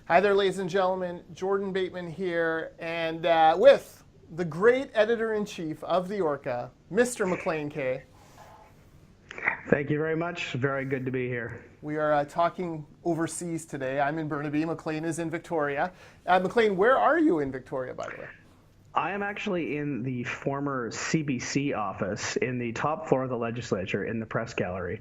Hi there, ladies and gentlemen. Jordan Bateman here, and with the great editor-in-chief of the Orca, Mr. Maclean Kay. Thank you very much. Very good to be here. We are talking overseas today. I'm in Burnaby. Maclean is in Victoria. Maclean, where are you in Victoria, by the way? I am actually in the former CBC office in the top floor of the legislature in the press gallery.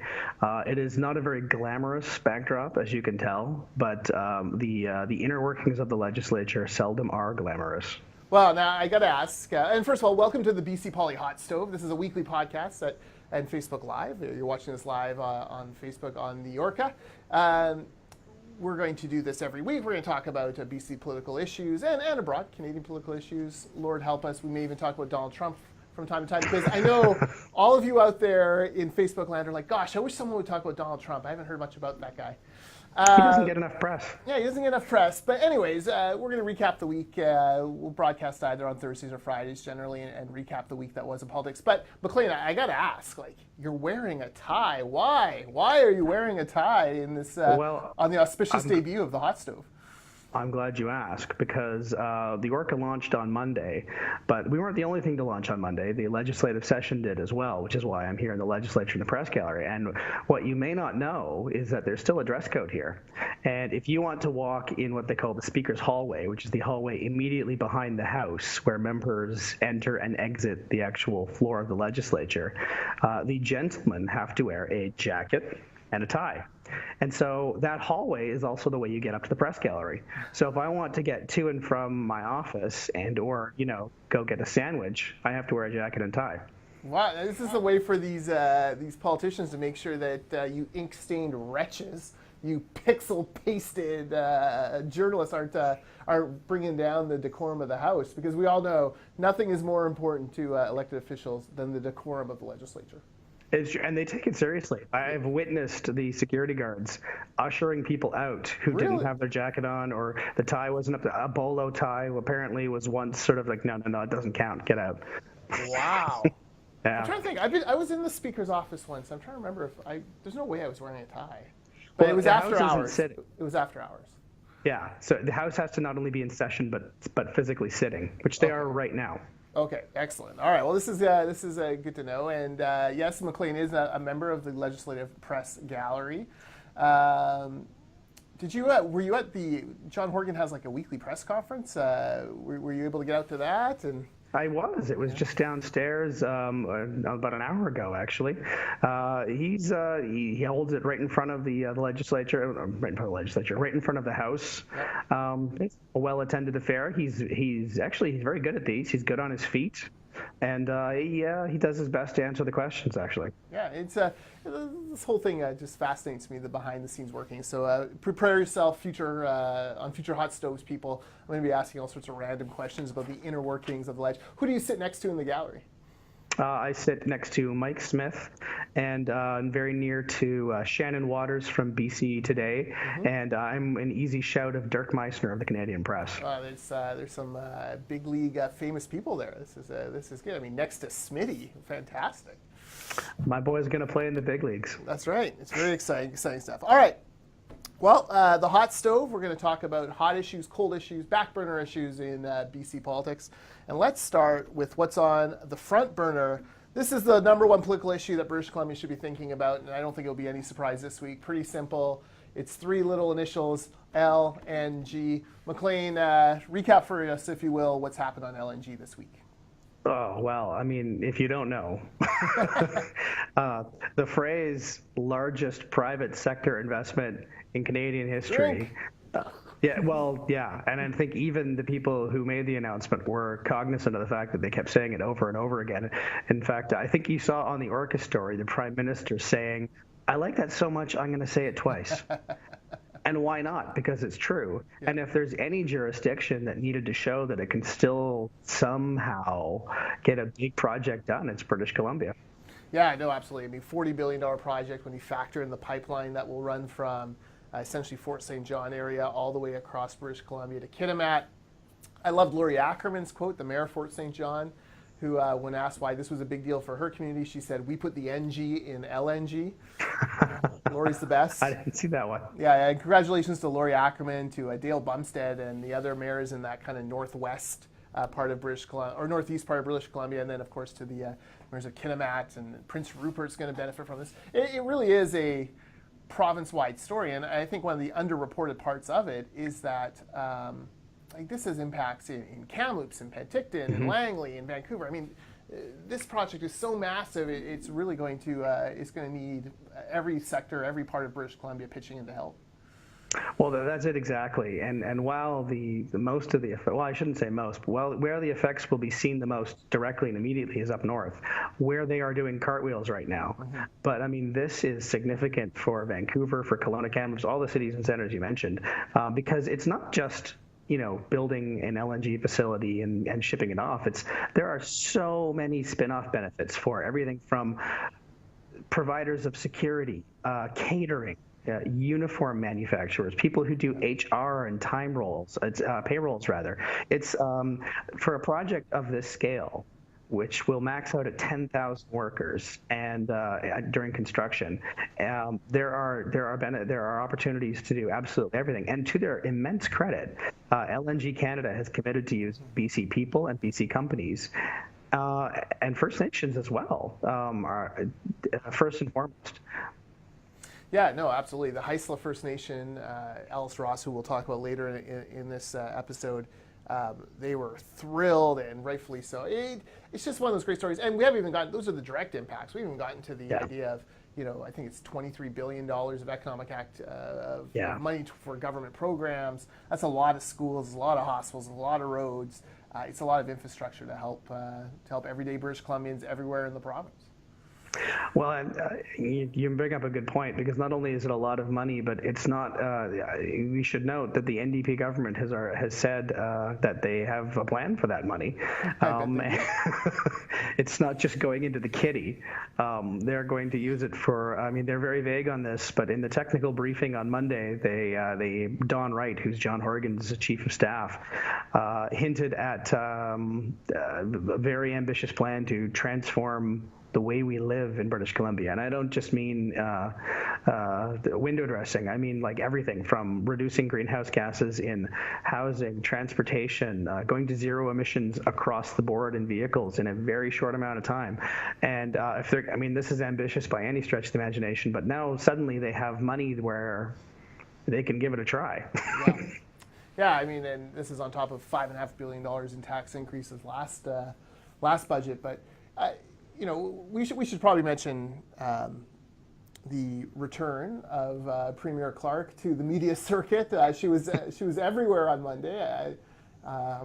It is not a very glamorous backdrop, as you can tell, but the inner workings of the legislature seldom are glamorous. Well, now I got to ask, and first of all, welcome to the BC Poly Hotstove. This is a weekly podcast and Facebook Live. You're watching this live on Facebook on the Orca. We're going to do this every week. We're going to talk about BC political issues and abroad, Canadian political issues. Lord help us, we may even talk about Donald Trump from time to time, because I know all of you out there in Facebook land are like, gosh, I wish someone would talk about Donald Trump. I haven't heard much about that guy. He doesn't get enough press. Yeah, he doesn't get enough press. But anyways, we're going to recap the week. We'll broadcast either on Thursdays or Fridays generally and recap the week that was in politics. But Maclean, I got to ask, you're wearing a tie. Why? Why are you wearing a tie in this on the auspicious debut of the Hotstove? I'm glad you asked, because the Orca launched on Monday, but we weren't the only thing to launch on Monday. The legislative session did as well, which is why I'm here in the legislature in the press gallery. And what you may not know is that there's still a dress code here. And if you want to walk in what they call the Speaker's hallway, which is the hallway immediately behind the House where members enter and exit the actual floor of the legislature, the gentlemen have to wear a jacket and a tie. And so that hallway is also the way you get up to the press gallery. So if I want to get to and from my office or go get a sandwich, I have to wear a jacket and tie. Wow, this is the way for these politicians to make sure that you ink-stained wretches, you pixel-pasted journalists aren't bringing down the decorum of the House, because we all know nothing is more important to elected officials than the decorum of the legislature. And they take it seriously. I've witnessed the security guards ushering people out who didn't have their jacket on, or the tie wasn't up to a bolo tie, who apparently was once sort of like, no, it doesn't count. Get out. Wow. Yeah. I'm trying to think. I was in the Speaker's office once. I'm trying to remember there's no way I was wearing a tie. But it was after hours. It was after hours. Yeah. So the House has to not only be in session, but physically sitting, which they are right now. Okay, excellent. All right, well, this is good to know. And yes, Maclean is a member of the Legislative Press Gallery. Were you at the John Horgan has a weekly press conference? Were you able to get out to that? And I was. It was just downstairs about an hour ago, actually. He holds it right in front of the legislature, right in front of the House. It's a well-attended affair. He's very good at these. He's good on his feet. And he does his best to answer the questions, actually. Yeah, it's this whole thing just fascinates me, the behind-the-scenes working. So prepare yourself, on future Hot Stoves, people. I'm going to be asking all sorts of random questions about the inner workings of the ledge. Who do you sit next to in the gallery? I sit next to Mike Smith, and very near to Shannon Waters from BC Today, and I'm an easy shout of Dirk Meissner of the Canadian Press. There's some big league famous people there. This is good. I mean, next to Smitty, fantastic. My boy's going to play in the big leagues. That's right. It's very exciting stuff. All right. Well, the Hot Stove, we're going to talk about hot issues, cold issues, back burner issues in BC politics. And let's start with what's on the front burner. This is the number one political issue that British Columbia should be thinking about, and I don't think it'll be any surprise this week. Pretty simple. It's three little initials, LNG. Maclean, recap for us, if you will, what's happened on LNG this week. Oh, well, I mean, if you don't know, the phrase largest private sector investment in Canadian history. And I think even the people who made the announcement were cognizant of the fact that they kept saying it over and over again. In fact, I think you saw on the Orca story the Prime Minister saying, I like that so much, I'm going to say it twice. And why not? Because it's true. Yeah. And if there's any jurisdiction that needed to show that it can still somehow get a big project done, it's British Columbia. Yeah, no, absolutely. I mean, $40 billion project when you factor in the pipeline that will run from essentially Fort St. John area all the way across British Columbia to Kitimat. I loved Laurie Ackerman's quote, the mayor of Fort St. John, who, when asked why this was a big deal for her community, she said, "We put the NG in LNG." Lori's the best. I didn't see that one. Yeah, and congratulations to Lori Ackerman, to Dale Bumstead, and the other mayors in that kind of northwest part of British Columbia, or northeast part of British Columbia, and then of course to the mayors of Kitimat, and Prince Rupert's going to benefit from this. It really is a province-wide story, and I think one of the underreported parts of it is that like this has impacts in Kamloops, in Penticton, in Langley, in Vancouver. I mean, this project is so massive; it's really going to need every sector, every part of British Columbia pitching in to help. Well, that's it exactly. And while the most of the, well, I shouldn't say most, but where the effects will be seen the most directly and immediately is up north, where they are doing cartwheels right now. But I mean, this is significant for Vancouver, for Kelowna, Kamloops, all the cities and centers you mentioned, because it's not just building an LNG facility and shipping it off. There are so many spin-off benefits for everything from providers of security, catering, uniform manufacturers, people who do HR and payrolls rather. It's for a project of this scale, which will max out at 10,000 workers and during construction. There are opportunities to do absolutely everything. And to their immense credit, LNG Canada has committed to use BC people and BC companies. And First Nations as well, are first and foremost. Yeah, no, absolutely. The Haisla First Nation, Alice Ross, who we'll talk about later in this episode, they were thrilled, and rightfully so. It's just one of those great stories. And we haven't even gotten, those are the direct impacts. We haven't even gotten to the idea of, I think it's $23 billion of economic money for government programs. That's a lot of schools, a lot of hospitals, a lot of roads. It's a lot of infrastructure to help everyday British Columbians everywhere in the province. Well, and you bring up a good point, because not only is it a lot of money, but it's not. We should note that the NDP government has said that they have a plan for that money. It's not just going into the kitty. They're going to use it for. I mean, they're very vague on this, but in the technical briefing on Monday, they Don Wright, who's John Horgan's chief of staff, hinted at a very ambitious plan to transform the way we live in British Columbia. And I don't just mean window dressing. I mean like everything from reducing greenhouse gases in housing, transportation, going to zero emissions across the board in vehicles in a very short amount of time. And this is ambitious by any stretch of the imagination, but now suddenly they have money where they can give it a try. Yeah, I mean, and this is on top of $5.5 billion in tax increases last budget, but we should probably mention the return of Premier Clark to the media circuit. She was everywhere on Monday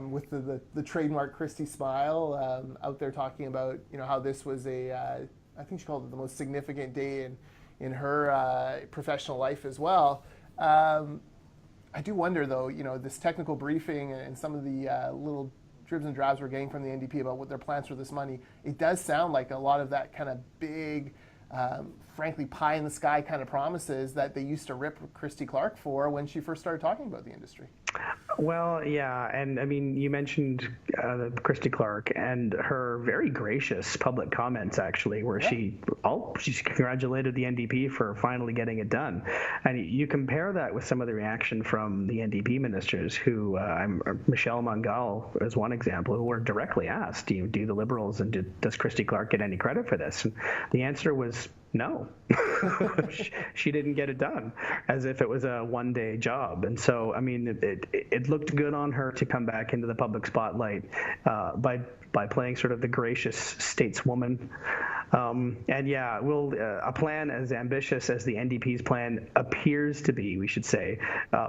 with the trademark Christie smile, out there talking about how this was I think she called it the most significant day in her professional life as well. I do wonder though, this technical briefing and some of the little dribs and drabs we're getting from the NDP about what their plans for this money, it does sound like a lot of that kind of big, frankly, pie in the sky kind of promises that they used to rip Christy Clark for when she first started talking about the industry. Well, yeah, and I mean, you mentioned Christy Clark and her very gracious public comments, actually, where she congratulated the NDP for finally getting it done. And you compare that with some of the reaction from the NDP ministers, who Michelle Mungal is one example, who were directly asked, do the Liberals and does Christy Clark get any credit for this? And the answer was no. She didn't get it done, as if it was a one-day job. And so, I mean, it looked good on her to come back into the public spotlight by playing sort of the gracious stateswoman. And yeah, a plan as ambitious as the NDP's plan appears to be, we should say,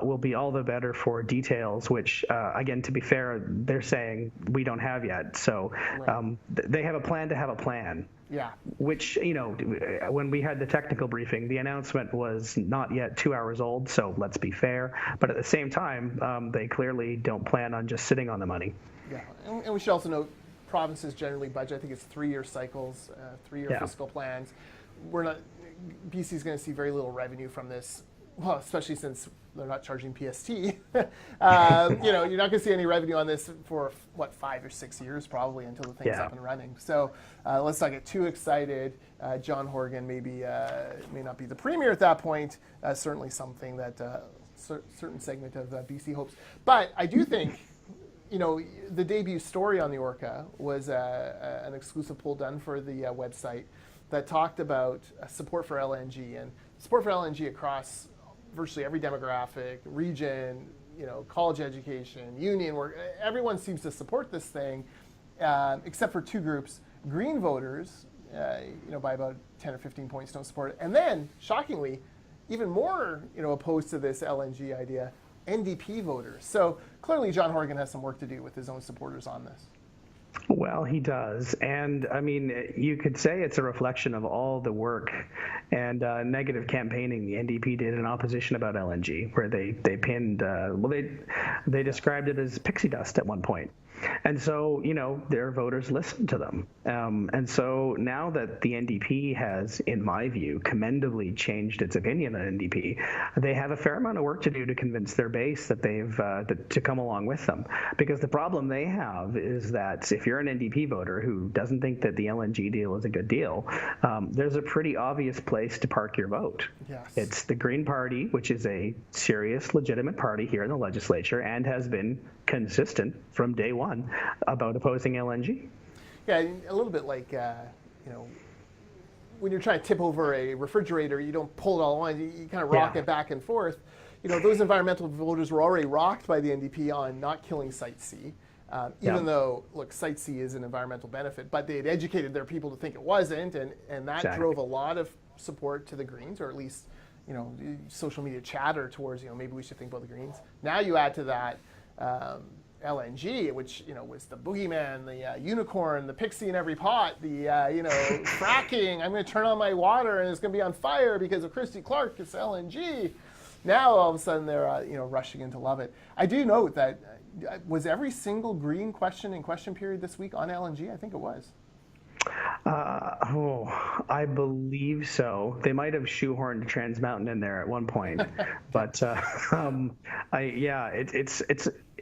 will be all the better for details, which, again, to be fair, they're saying we don't have yet. So they have a plan to have a plan. Yeah. Which, when we had the technical briefing, the announcement was not yet 2 hours old, so let's be fair. But at the same time, they clearly don't plan on just sitting on the money. Yeah, and we should also note provinces generally budget, I think it's 3-year cycles, 3-year fiscal plans. BC is going to see very little revenue from this well, especially since they're not charging PST, you're not going to see any revenue on this for, 5 or 6 years probably until the thing's up and running. So let's not get too excited. John Horgan may not be the premier at that point, certainly something that certain segment of BC hopes. But I do think, the debut story on the Orca was an exclusive poll done for the website that talked about support for LNG and support for LNG across virtually every demographic, region, college education, union work. Everyone seems to support this thing, except for two groups. Green voters, by about 10 or 15 points don't support it. And then, shockingly, even more, opposed to this LNG idea, NDP voters. So clearly John Horgan has some work to do with his own supporters on this. Well, he does. And I mean, you could say it's a reflection of all the work and negative campaigning the NDP did in opposition about LNG, where they pinned, they described it as pixie dust at one point. And so, their voters listened to them. And so now that the NDP has, in my view, commendably changed its opinion on NDP, they have a fair amount of work to do to convince their base that to come along with them. Because the problem they have is that if you're an NDP voter who doesn't think that the LNG deal is a good deal, there's a pretty obvious place to park your vote. Yes. It's the Green Party, which is a serious, legitimate party here in the legislature and has been consistent from day one about opposing LNG. Yeah, a little bit like, when you're trying to tip over a refrigerator, you don't pull it all at once, you kind of rock it back and forth. Those environmental voters were already rocked by the NDP on not killing Site C, even though, look, Site C is an environmental benefit, but they had educated their people to think it wasn't, and that drove a lot of support to the Greens, or at least, social media chatter towards, maybe we should think about the Greens. Now you add to that LNG, which was the boogeyman, the unicorn, the pixie in every pot, the fracking. I'm going to turn on my water and it's going to be on fire because of Christy Clark. It's LNG. Now all of a sudden they're rushing in to love it. I do note that was every single Green question in question period this week on LNG? I think it was. I believe so. They might have shoehorned Trans Mountain in there at one point, but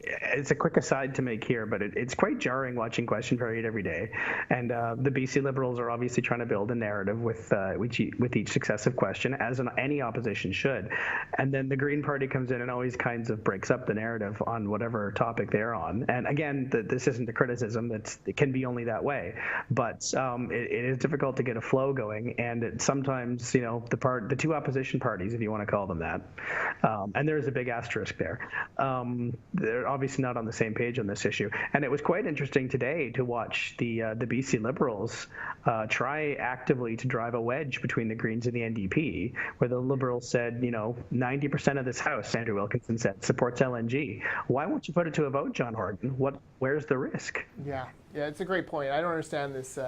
it's a quick aside to make here, but it's quite jarring watching Question Period every day, and the BC Liberals are obviously trying to build a narrative with each successive question, as any opposition should, and then the Green Party comes in and always kinds of breaks up the narrative on whatever topic they're on. And again, this isn't a criticism; it can be only that way, but it is difficult to get a flow going, and sometimes the two opposition parties, if you want to call them that, and there's a big asterisk there. They're obviously not on the same page on this issue, and it was quite interesting today to watch the BC Liberals try actively to drive a wedge between the Greens and the NDP, where the Liberals said, 90% of this House, Andrew Wilkinson said, supports LNG. Why won't you put it to a vote, John Horgan? Where's the risk? Yeah, it's a great point. I don't understand this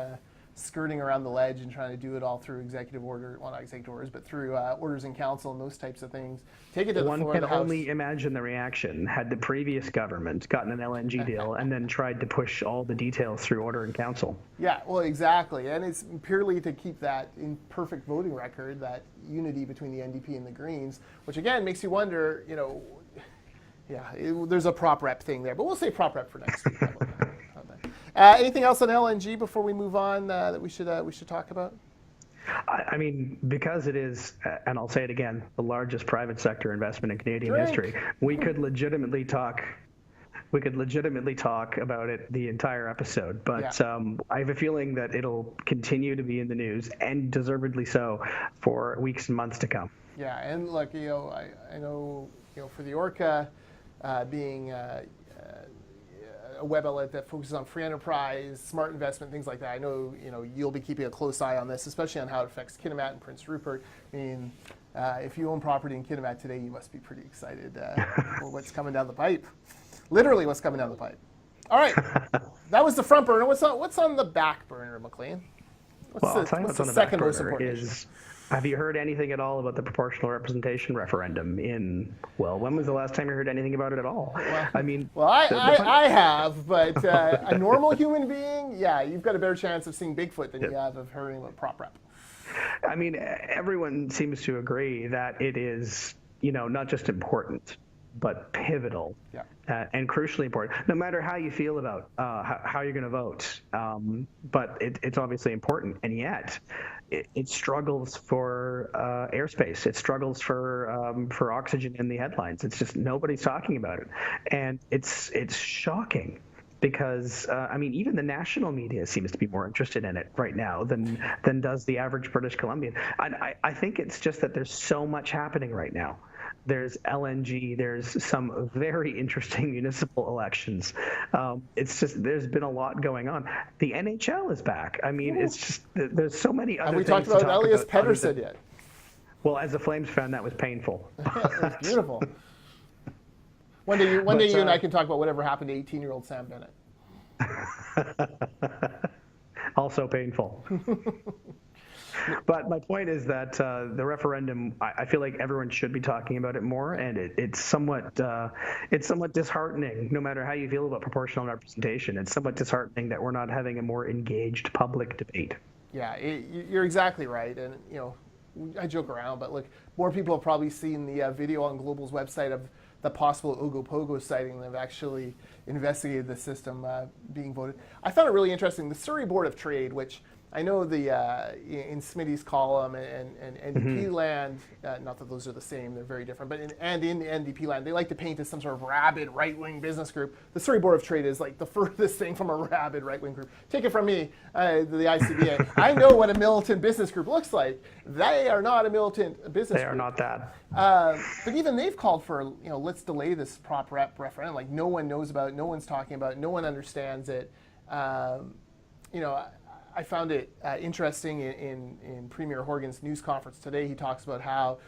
skirting around the ledge and trying to do it all through executive order, well, not executive orders, but through orders in council and those types of things. Take it to the floor of the House. One can only imagine the reaction had the previous government gotten an LNG deal and then tried to push all the details through order in council. Yeah, well, exactly. And it's purely to keep that in perfect voting record, that unity between the NDP and the Greens, which again makes you wonder, there's a prop rep thing there, but we'll say prop rep for next week. Anything else on LNG before we move on that we should talk about? I mean, because it is, and I'll say it again, the largest private sector investment in Canadian history, we could legitimately talk about it the entire episode. But I have a feeling that it'll continue to be in the news, and deservedly so, for weeks and months to come. Yeah, and look, I know, for the Orca being a web outlet that focuses on free enterprise, smart investment, things like that. I know, you'll be keeping a close eye on this, especially on how it affects Kitimat and Prince Rupert. I mean, if you own property in Kitimat today, you must be pretty excited for what's coming down the pipe. Literally, what's coming down the pipe. All right, that was the front burner. What's on the back burner, Maclean? What's the second most important issue? Have you heard anything at all about the proportional representation referendum when was the last time you heard anything about it at all? I have, but a normal human being, you've got a better chance of seeing Bigfoot than you have of hearing about prop rep. I mean, everyone seems to agree that it is not just important, but pivotal, Yeah. and crucially important, no matter how you feel about how you're going to vote. But it's obviously important, and yet it struggles for airspace. It struggles for oxygen in the headlines. It's just nobody's talking about it, and it's shocking. Because even the national media seems to be more interested in it right now than does the average British Columbian. I think it's just that there's so much happening right now. There's LNG. There's some very interesting municipal elections. It's just there's been a lot going on. The NHL is back. It's just there's so many other. Have we things talked to about talk Elias about Pettersson yet? Well, as a Flames fan, that was painful. It was beautiful. One day you and I can talk about whatever happened to 18-year-old Sam Bennett. Also painful. But my point is that the referendum, I feel like everyone should be talking about it more, and it's somewhat disheartening. No matter how you feel about proportional representation, it's somewhat disheartening that we're not having a more engaged public debate. Yeah, you're exactly right, and I joke around, but look, more people have probably seen the video on Global's website of the possible Ogopogo sighting than have actually investigated the system being voted. I found it really interesting. The Surrey Board of Trade, which I know in Smitty's column and NDP land, not that those are the same, they're very different, but in the NDP land, they like to paint as some sort of rabid right-wing business group. The Surrey Board of Trade is like the furthest thing from a rabid right-wing group. Take it from me, the ICBA. I know what a militant business group looks like. They are not a militant business group. They are not that. But even they've called for, let's delay this prop rep referendum. Like no one knows about it, no one's talking about it, no one understands it. I found it interesting in Premier Horgan's news conference today. He talks about how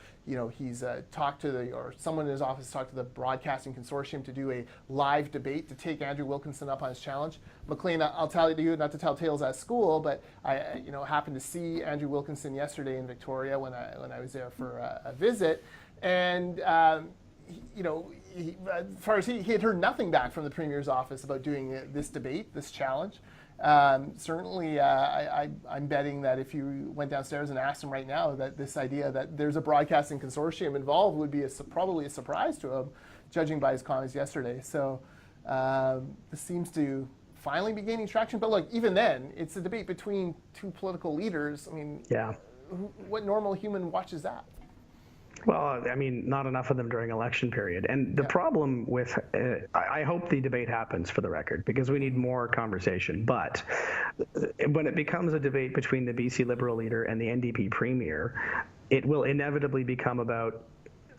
he's talked to someone in his office talked to the Broadcasting Consortium to do a live debate to take Andrew Wilkinson up on his challenge. Maclean, I'll tell you not to tell tales at school, but I happened to see Andrew Wilkinson yesterday in Victoria when I was there for a visit, and as far as he had heard nothing back from the Premier's office about doing this debate, this challenge. Certainly, I'm betting that if you went downstairs and asked him right now, that this idea that there's a broadcasting consortium involved would be probably a surprise to him, judging by his comments yesterday. So this seems to finally be gaining traction. But look, even then, it's a debate between two political leaders. Yeah. What normal human watches that? Well, not enough of them during election period. And the problem with, I hope the debate happens for the record, because we need more conversation. But when it becomes a debate between the BC Liberal leader and the NDP Premier, it will inevitably become about,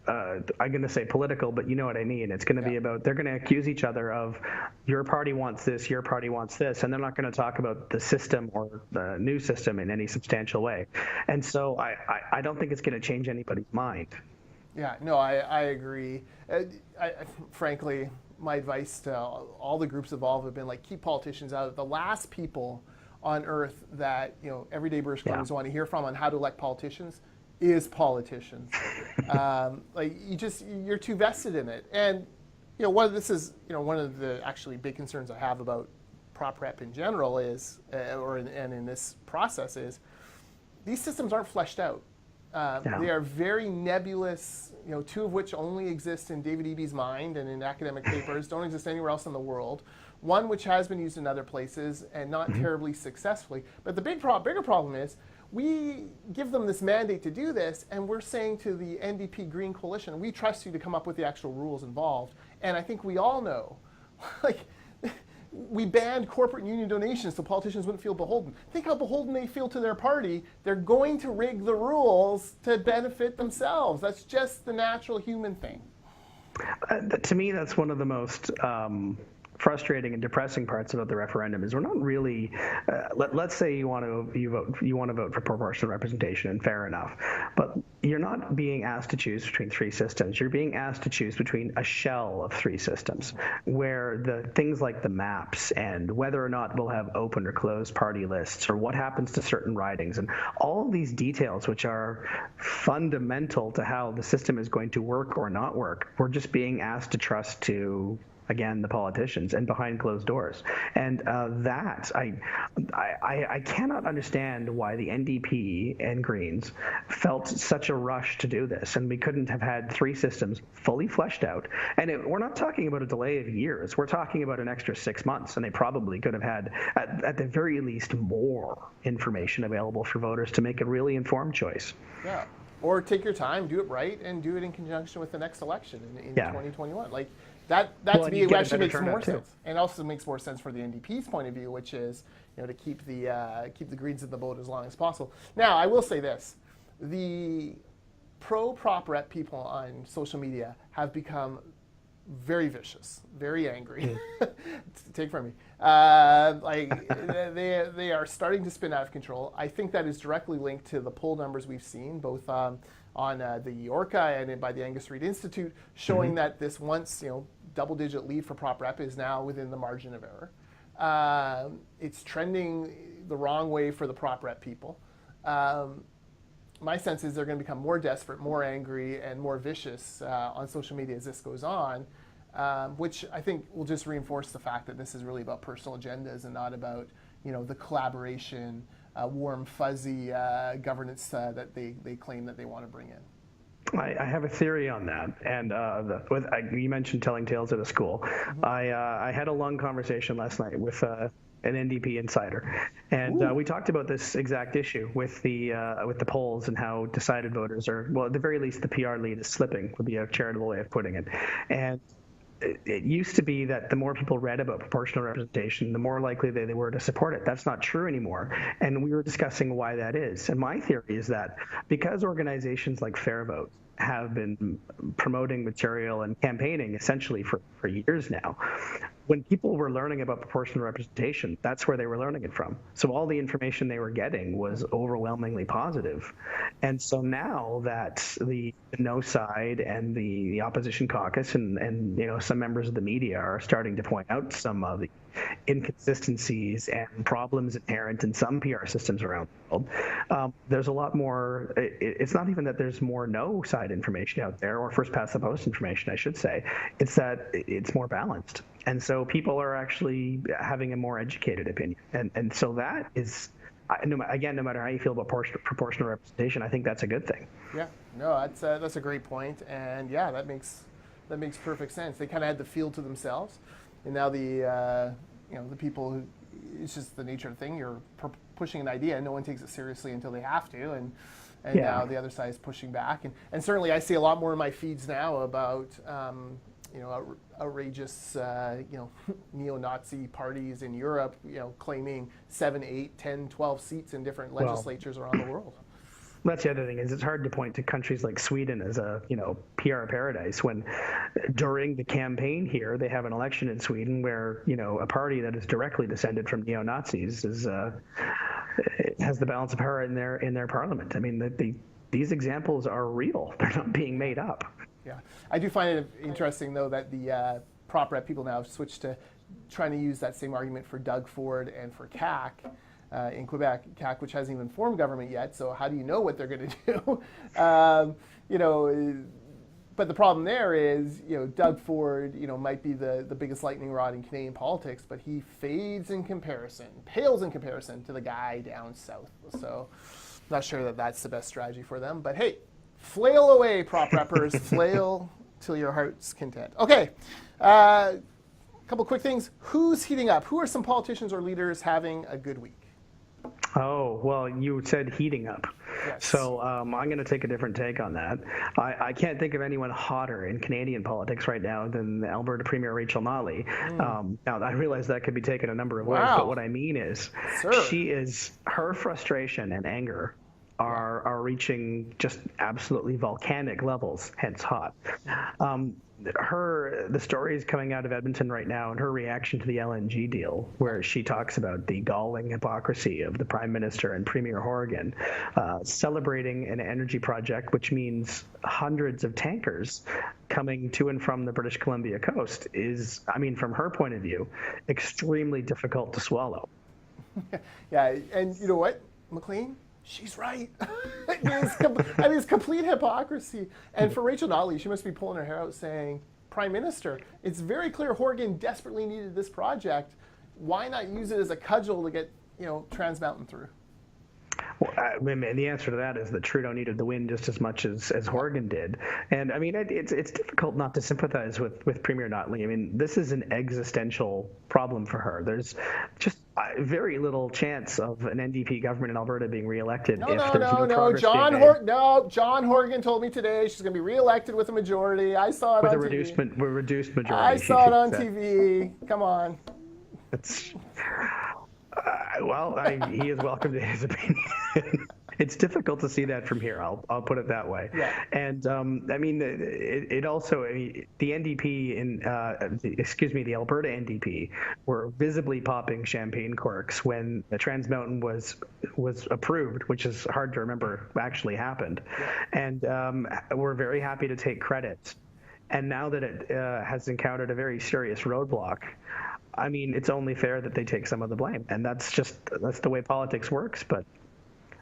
I'm going to say political, but you know what I mean. It's going to be about, they're going to accuse each other of, your party wants this, your party wants this, and they're not going to talk about the system or the new system in any substantial way. And so I don't think it's going to change anybody's mind. Yeah, no, I agree. Frankly, my advice to all the groups involved have been keep politicians out of it. The last people on earth that everyday British Columbians want to hear from on how to elect politicians is politicians. You're too vested in it. And one of the actually big concerns I have about prop rep in general is, and in this process is, these systems aren't fleshed out. They are very nebulous, two of which only exist in David Eby's mind and in academic papers, don't exist anywhere else in the world. One which has been used in other places and not terribly successfully. But the bigger problem is, we give them this mandate to do this, and we're saying to the NDP Green Coalition, we trust you to come up with the actual rules involved. And I think we all know, we banned corporate and union donations so politicians wouldn't feel beholden. Think how beholden they feel to their party. They're going to rig the rules to benefit themselves. That's just the natural human thing. To me, that's one of the most frustrating and depressing parts about the referendum is we're not really. Let's say you want to vote for proportional representation, and fair enough, but you're not being asked to choose between three systems. You're being asked to choose between a shell of three systems, where the things like the maps and whether or not we'll have open or closed party lists, or what happens to certain ridings, and all of these details which are fundamental to how the system is going to work or not work, we're just being asked to trust to again, the politicians, and behind closed doors. And I cannot understand why the NDP and Greens felt such a rush to do this, and we couldn't have had 3 systems fully fleshed out. And we're not talking about a delay of years. We're talking about an extra 6 months, and they probably could have had, at the very least, more information available for voters to make a really informed choice. Yeah. Or take your time, do it right, and do it in conjunction with the next election in 2021. Like that to me actually makes more sense, and also makes more sense for the NDP's point of view, which is to keep the Greens in the boat as long as possible. Now, I will say this: the pro-prop rep people on social media have become very vicious, very angry. Take from me. They are starting to spin out of control. I think that is directly linked to the poll numbers we've seen, both on the Orca and by the Angus Reid Institute, showing that this once double-digit lead for prop rep is now within the margin of error. It's trending the wrong way for the prop rep people. My sense is they're going to become more desperate, more angry, and more vicious on social media as this goes on, which I think will just reinforce the fact that this is really about personal agendas and not about the collaboration, warm, fuzzy governance that they claim that they want to bring in. I have a theory on that, and you mentioned telling tales at a school. I had a long conversation last night with an NDP insider, and we talked about this exact issue with the polls and how decided voters are. Well, at the very least, the PR lead is slipping, would be a charitable way of putting it, and it used to be that the more people read about proportional representation, the more likely they were to support it. That's not true anymore. And we were discussing why that is. And my theory is that because organizations like Fair Vote have been promoting material and campaigning essentially for years now, when people were learning about proportional representation, that's where they were learning it from. So all the information they were getting was overwhelmingly positive. And so now that the no side and the opposition caucus and some members of the media are starting to point out some of the inconsistencies and problems inherent in some PR systems around the world, there's a lot more. It's not even that there's more no side information out there, or first past the post information, I should say. It's that it's more balanced. And so people are actually having a more educated opinion. And so that is, again, no matter how you feel about proportional representation, I think that's a good thing. Yeah, no, that's a great point. And yeah, that makes perfect sense. They kind of had the field to themselves. And now the people who, it's just the nature of the thing. You're pushing an idea, and no one takes it seriously until they have to. And now the other side is pushing back. And certainly I see a lot more in my feeds now about outrageous, neo-Nazi parties in Europe, claiming 7, 8, 10, 12 seats in different legislatures around the world. That's the other thing, is it's hard to point to countries like Sweden as a PR paradise when during the campaign here they have an election in Sweden where a party that is directly descended from neo-Nazis has the balance of power in their parliament. I mean, these examples are real; they're not being made up. Yeah, I do find it interesting though that the prop rep people now have switched to trying to use that same argument for Doug Ford and for CAC. In Quebec, CAC, which hasn't even formed government yet, so how do you know what they're going to do? But the problem there is, Doug Ford, might be the biggest lightning rod in Canadian politics, but he pales in comparison to the guy down south. So, not sure that that's the best strategy for them. But hey, flail away, prop reppers, flail till your heart's content. Okay. A couple quick things. Who's heating up? Who are some politicians or leaders having a good week? Oh, well, you said heating up. Yes. So I'm going to take a different take on that. I can't think of anyone hotter in Canadian politics right now than Alberta Premier Rachel Notley. Now, I realize that could be taken a number of ways, but what I mean is her frustration and anger are reaching just absolutely volcanic levels, hence hot. The stories coming out of Edmonton right now and her reaction to the LNG deal, where she talks about the galling hypocrisy of the Prime Minister and Premier Horgan celebrating an energy project, which means hundreds of tankers coming to and from the British Columbia coast is, from her point of view, extremely difficult to swallow. Yeah, and you know what, Maclean? She's right. It's complete hypocrisy. And for Rachel Notley, she must be pulling her hair out saying, prime minister. It's very clear Horgan desperately needed this project. Why not use it as a cudgel to get Trans Mountain through? Well, and the answer to that is that Trudeau needed the win just as much as Horgan did. And I mean, it's difficult not to sympathize with Premier Notley. I mean, this is an existential problem for her. There's just very little chance of an NDP government in Alberta being reelected if there's no progress being made. John Horgan told me today she's going to be reelected with a majority. I saw it on TV. With a reduced majority. I saw it on TV. Come on. It's... he is welcome to his opinion. It's difficult to see that from here. I'll put it that way. Yeah. And I mean, it also the NDP the Alberta NDP were visibly popping champagne corks when the Trans Mountain was approved, which is hard to remember actually happened. Yeah. And we're very happy to take credit. And now that it has encountered a very serious roadblock, I mean, it's only fair that they take some of the blame, and that's the way politics works. But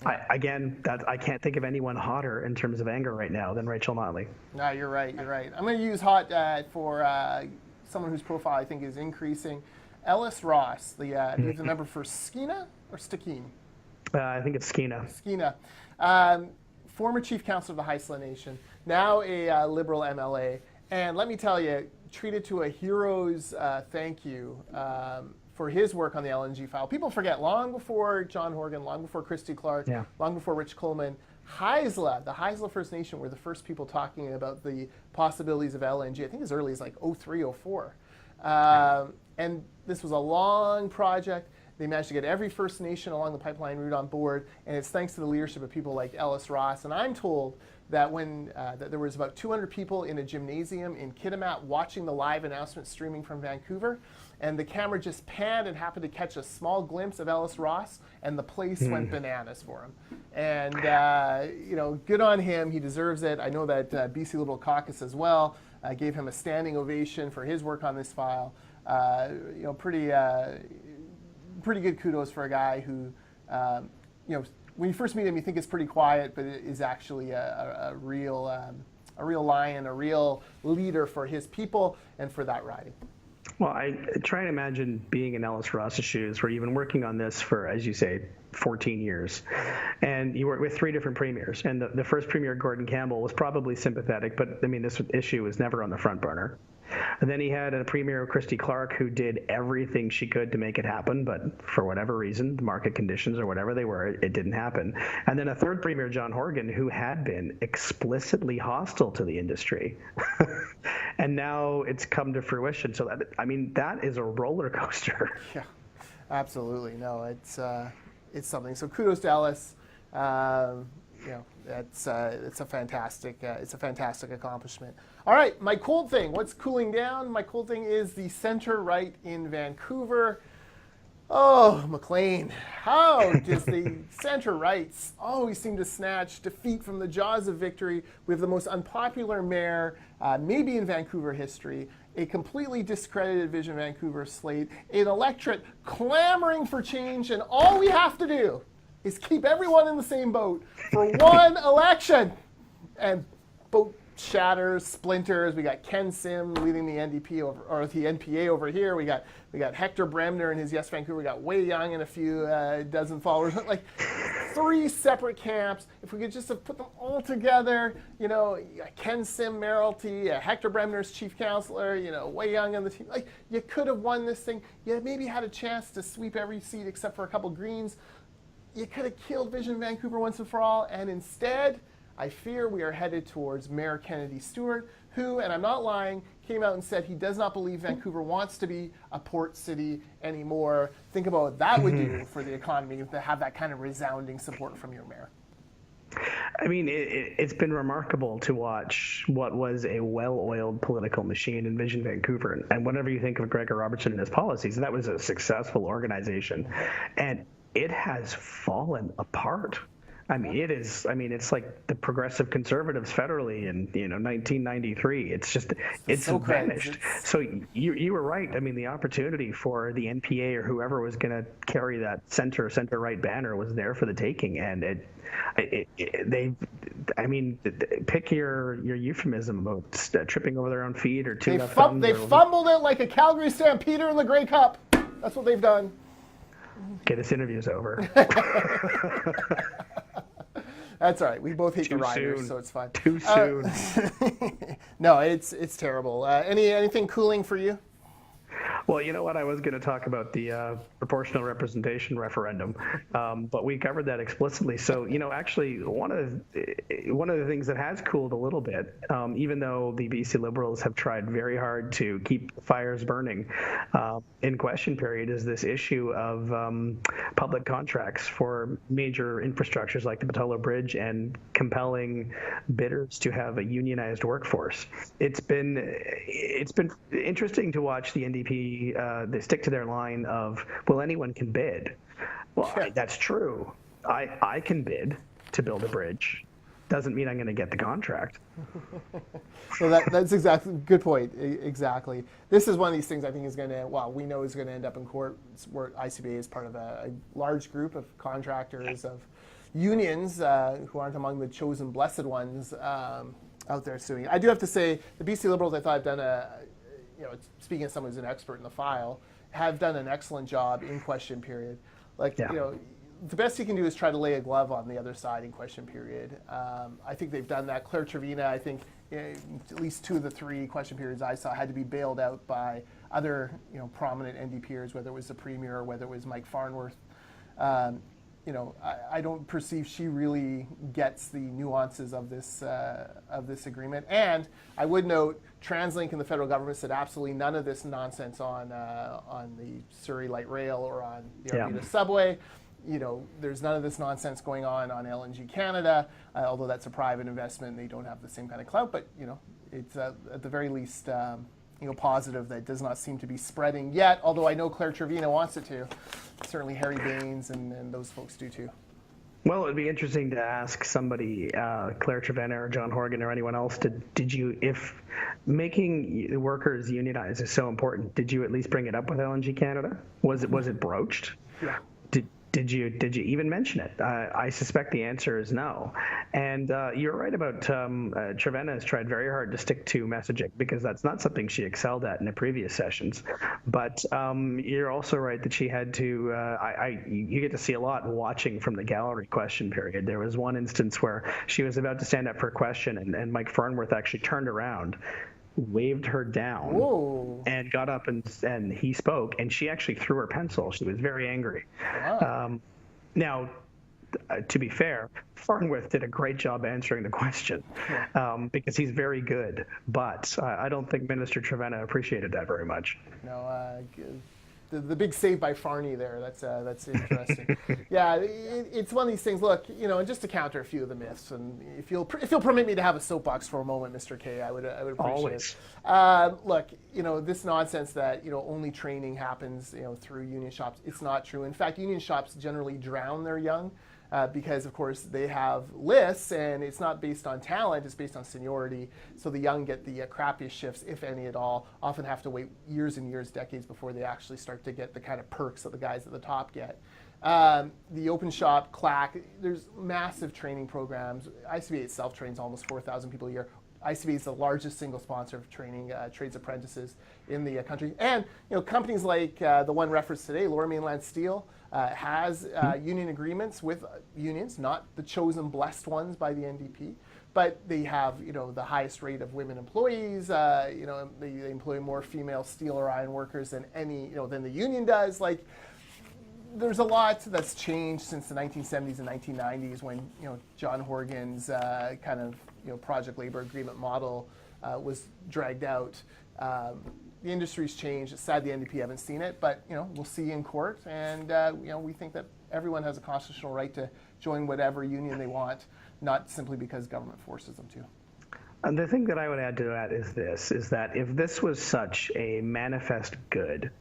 I can't think of anyone hotter in terms of anger right now than Rachel Notley. No, you're right. I'm going to use hot for someone whose profile I think is increasing. Ellis Ross, he's the member for Skeena or Stikine? I think it's Skeena. Skeena. Former chief counsellor of the Haisla Nation, now a Liberal MLA, and let me tell you, treated to a hero's thank you for his work on the LNG file. People forget, long before John Horgan, long before Christy Clark, long before Rich Coleman, Haisla, the Haisla First Nation were the first people talking about the possibilities of LNG. I think as early as like 03, 04. And this was a long project. They managed to get every First Nation along the pipeline route on board, and it's thanks to the leadership of people like Ellis Ross. And I'm told that when that there was about 200 people in a gymnasium in Kitimat watching the live announcement streaming from Vancouver, and the camera just panned and happened to catch a small glimpse of Ellis Ross, and the place went bananas for him. And good on him. He deserves it. I know that BC Liberal Caucus as well gave him a standing ovation for his work on this file. Pretty good kudos for a guy who, when you first meet him, you think it's pretty quiet, but it is actually a real lion, a real leader for his people and for that riding. Well, I try and imagine being in Ellis Ross's shoes, where you've been working on this for, as you say, 14 years, and you worked with 3 different premiers. And the first premier, Gordon Campbell, was probably sympathetic, but I mean, this issue was never on the front burner. And then he had a premier, Christy Clark, who did everything she could to make it happen, but for whatever reason, the market conditions or whatever they were, it didn't happen. And then a third premier, John Horgan, who had been explicitly hostile to the industry. And now it's come to fruition. So that is a roller coaster. Yeah, absolutely. No, it's something. So kudos to Ellis. It's a fantastic accomplishment. All right, my cold thing. What's cooling down? My cold thing is the center right in Vancouver. Oh, Maclean. How does the center rights always seem to snatch defeat from the jaws of victory? We have the most unpopular mayor, maybe in Vancouver history, a completely discredited Vision Vancouver slate, an electorate clamoring for change, and all we have to do is keep everyone in the same boat for one election. And boat shatters, splinters. We got Ken Sim leading the NDP or the NPA over here. We got Hector Bremner and his Yes Vancouver. We got Wei Young and a few dozen followers. Like 3 separate camps. If we could just have put them all together, Ken Sim Mayoralty, Hector Bremner's chief counselor, Wei Young on the team. Like, you could have won this thing. You maybe had a chance to sweep every seat except for a couple Greens. You could have killed Vision Vancouver once and for all, and instead, I fear we are headed towards Mayor Kennedy Stewart, who, and I'm not lying, came out and said he does not believe Vancouver wants to be a port city anymore. Think about what that would do for the economy to have that kind of resounding support from your mayor. I mean, it's been remarkable to watch what was a well-oiled political machine in Vision Vancouver. And whatever you think of Gregor Robertson and his policies, that was a successful organization. And it has fallen apart. I mean, it is. I mean, it's like the progressive conservatives federally in 1993. It's so vanished. It's... So you were right. I mean, the opportunity for the NPA or whoever was going to carry that center right banner was there for the taking, and I mean, pick your euphemism about tripping over their own feet or two left thumbs. They fumbled it like a Calgary Stampeder in the Grey Cup. That's what they've done. Okay, this interview's over. That's all right. We both hate Too the Riders, soon. so it's fine. Too soon. No, it's terrible. Anything cooling for you? Well, you know what? I was going to talk about the proportional representation referendum, but we covered that explicitly. So, actually, one of the things that has cooled a little bit, even though the BC Liberals have tried very hard to keep the fires burning in question period, is this issue of public contracts for major infrastructures like the Patolo Bridge and compelling bidders to have a unionized workforce. It's been interesting to watch the NDP. They stick to their line of, well, anyone can bid. Well, that's true. I can bid to build a bridge. Doesn't mean I'm going to get the contract. So that's exactly good point. Exactly. This is one of these things I think is going to, we know is going to end up in court, where ICBA is part of a large group of contractors, of unions who aren't among the chosen blessed ones out there suing. I do have to say, the BC Liberals, I thought, have done speaking as someone who's an expert in the file, have done an excellent job in question period. The best you can do is try to lay a glove on the other side in question period. I think they've done that. Claire Trevina, I think, at least 2 of the 3 question periods I saw had to be bailed out by other, prominent NDPers, whether it was the Premier or whether it was Mike Farnworth. I don't perceive she really gets the nuances of this agreement. And I would note, TransLink and the federal government said absolutely none of this nonsense on the Surrey Light Rail or on the Arvida subway. There's none of this nonsense going on LNG Canada, although that's a private investment and they don't have the same kind of clout. But it's at the very least positive that does not seem to be spreading yet. Although I know Claire Trevina wants it to. Certainly Harry Baines and those folks do too. Well, it'd be interesting to ask somebody, Claire Trevina or John Horgan or anyone else, if making workers unionize is so important, did you at least bring it up with LNG Canada? Was it broached? Yeah. Did you even mention it? I suspect the answer is no. And you're right about Trevena has tried very hard to stick to messaging because that's not something she excelled at in the previous sessions. But you're also right that she had to. You get to see a lot watching from the gallery question period. There was one instance where she was about to stand up for a question, and Mike Farnworth actually turned around, waved her down. Whoa. And got up and he spoke, and she actually threw her pencil. She was very angry. Wow. Now, to be fair, Farnworth did a great job answering the question because he's very good, but I don't think Minister Trevena appreciated that very much. No, the big save by Farney there. That's interesting. Yeah, it's one of these things. Look, just to counter a few of the myths, and if you'll permit me to have a soapbox for a moment, Mr. Kay, I would appreciate Always. it. Look, this nonsense that only training happens through union shops. It's not true. In fact, union shops generally drown their young. Because, of course, they have lists, and it's not based on talent, it's based on seniority. So the young get the crappiest shifts, if any at all, often have to wait years and years, decades before they actually start to get the kind of perks that the guys at the top get. The open shop, CLAC, there's massive training programs. ICBA itself trains almost 4,000 people a year. ICBA is the largest single sponsor of training trades apprentices in the country. And companies like the one referenced today, Lower Mainland Steel, has union agreements with unions, not the chosen blessed ones by the NDP, but they have the highest rate of women employees. They employ more female steel or iron workers than than the union does. Like, there's a lot that's changed since the 1970s and 1990s when John Horgan's kind of project labor agreement model was dragged out. The industry's changed. It's sad the NDP haven't seen it, but we'll see in court. And we think that everyone has a constitutional right to join whatever union they want, not simply because government forces them to. And the thing that I would add to that is that if this was such a manifest good,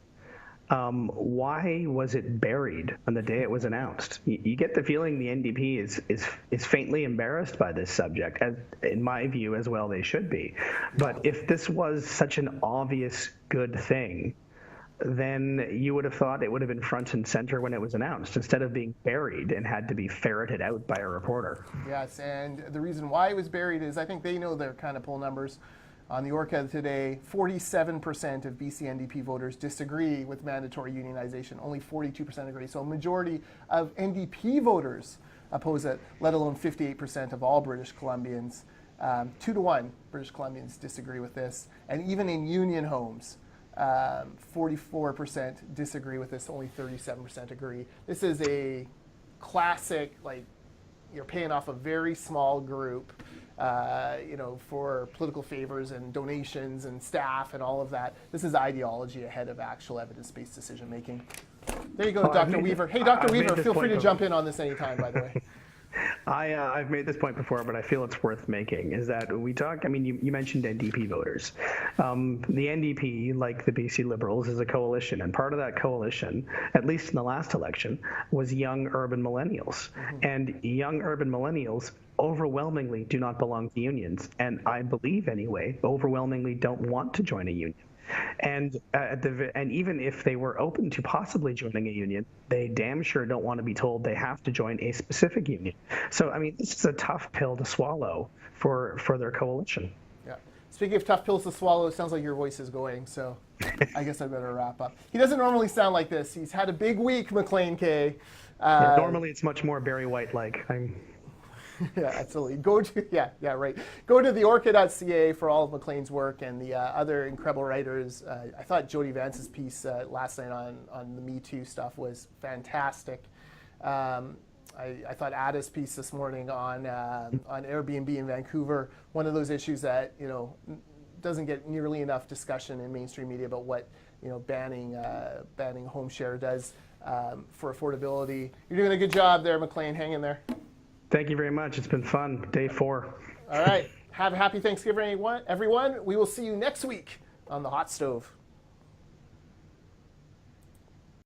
Why was it buried on the day it was announced? You get the feeling the NDP is faintly embarrassed by this subject, as, in my view, as well they should be. But if this was such an obvious good thing, then you would have thought it would have been front and center when it was announced, instead of being buried and had to be ferreted out by a reporter. Yes, and the reason why it was buried is I think they know their kind of poll numbers. On the Orca today, 47% of BC NDP voters disagree with mandatory unionization. Only 42% agree. So a majority of NDP voters oppose it, let alone 58% of all British Columbians. 2-1 British Columbians disagree with this. And even in union homes, 44% disagree with this, only 37% agree. This is a classic, like, you're paying off a very small group, for political favors and donations and staff and all of that. This is ideology ahead of actual evidence-based decision making. There you go, Dr. Weaver. Hey, Dr. Weaver, feel free to jump in on this anytime, by the way. I've made this point before, but I feel it's worth making, is that when we talk, you mentioned NDP voters. The NDP, like the BC Liberals, is a coalition, and part of that coalition, at least in the last election, was young urban millennials. Mm-hmm. And young urban millennials overwhelmingly do not belong to unions, and I believe, anyway, overwhelmingly don't want to join a union. And even if they were open to possibly joining a union, they damn sure don't want to be told they have to join a specific union. So, this is a tough pill to swallow for their coalition. Yeah. Speaking of tough pills to swallow, it sounds like your voice is going, so I guess I better wrap up. He doesn't normally sound like this. He's had a big week, Maclean Kay. Normally it's much more Barry White-like. Yeah, absolutely. Go to theorca.ca for all of Maclean's work and the other incredible writers. I thought Jody Vance's piece last night on the Me Too stuff was fantastic. I thought Ada's piece this morning on Airbnb in Vancouver, one of those issues that doesn't get nearly enough discussion in mainstream media about what banning home share does for affordability. You're doing a good job there, Maclean. Hang in there. Thank you very much. It's been fun. Day 4. All right. Have a happy Thanksgiving, everyone. We will see you next week on the Hot Stove.